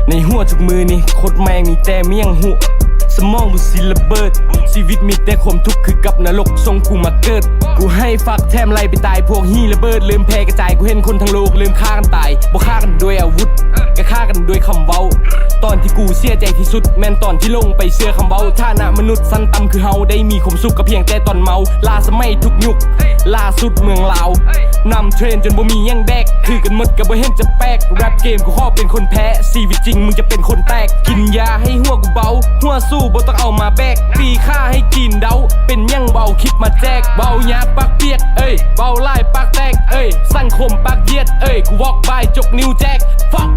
ในหัวทุกมือนี่โคตรแมงมีแต่เมี่ยงหัวสมองกูสิระเบิดชีวิตมีแต่ความทุกข์คือกับนรกทรงกูมาเกิดกูให้ฟักแถมไล่ไปตายพวกฮีระเบิดลืมแพ้กระจายกูเห็นคนทั้งโลกลืมฆ่ากันตายบ่ฆ่ากันด้วยอาวุธก็ฆ่ากันด้วยคำเว้าตอนที่กูเสียใจที่สุดแม่นตอนที่ลงไปเชื่อคำเว้าฐานะมนุษย์สั้นต่ำคือเฮาได้มีความสุขก็เพียงแต่ตอนเมาล่าสมัยทุกยุคล่าสุดเมืองลาวนำเทรนจนบ่มียังแดกคือกันหมดก็บ่เห็นจะแปลกแรปเกมกูขอเป็นคนแพ้ชีวิตจริงมึงจะเป็นคนแตกกินยาให้หัวกูเบาหัวสู้บ่ต้องเอามาแบกปีค่าให้กินเดาเป็นยังเบาคิดมาแจกเบายาปักเปียกเบาไล่ปักแตกสั้นคมปักเยียดกูวอกบายจกนิ้วแจกฟัก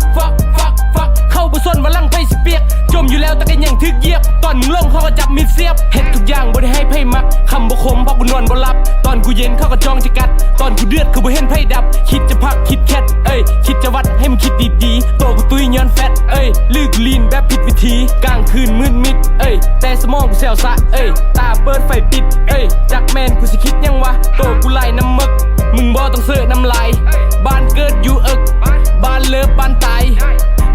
เข้าบ่สนว่าลังไปสิเปียกจมอยู่แล้วแต่ก็ยังถึกเหยียบตอนมึงลงเขาก็จับมีดเสียบเฮ็ดทุกอย่างบ่ได้ให้ไพ่มักคำบ่คมเพราะกูนอนบ่หลับตอนกูเย็นเขาก็จ้องจะกัดตอนกูเดือดคือบ่เห็นไพ่ดับคิดจะพักคิดแคทคิดจะวัดให้มึงคิดดีๆตัวกูตุ้ยย้อนแฟตลืกลีนแบบผิดวิธีกลางคืนมืดมิดแต่สมองกูแซวซะตาเปิดไฟปิดจักแมนกูสิคิดยังวะตัวกูไล่น้ำมึกมึงบ่ต้องเสือน้ำลายบ้านเกิดอยู่บ้านเลิฟบ้านตาย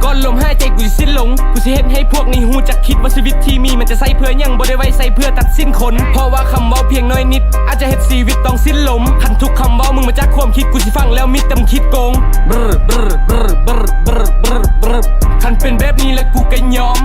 ก่อนลมหายใจกูสิสิ้นหลงกูสิเฮ็ดให้พวกนี้หูจักคิดว่าชีวิตที่มีมันจะใส่เพื่อยังบ่ได้ไว้ใส่เพื่อตัดสิ้นคนเพราะว่าคำเว้าเพียงน้อยนิดอาจจะเฮ็ดชีวิตต้องสิ้นลมคันทุกคำเว้ามึงมาจากความคิดกูสิฟังแล้วมิดแต่มึงคิดโกงคันเป็นแบบนี้แล้วกูก็ยอม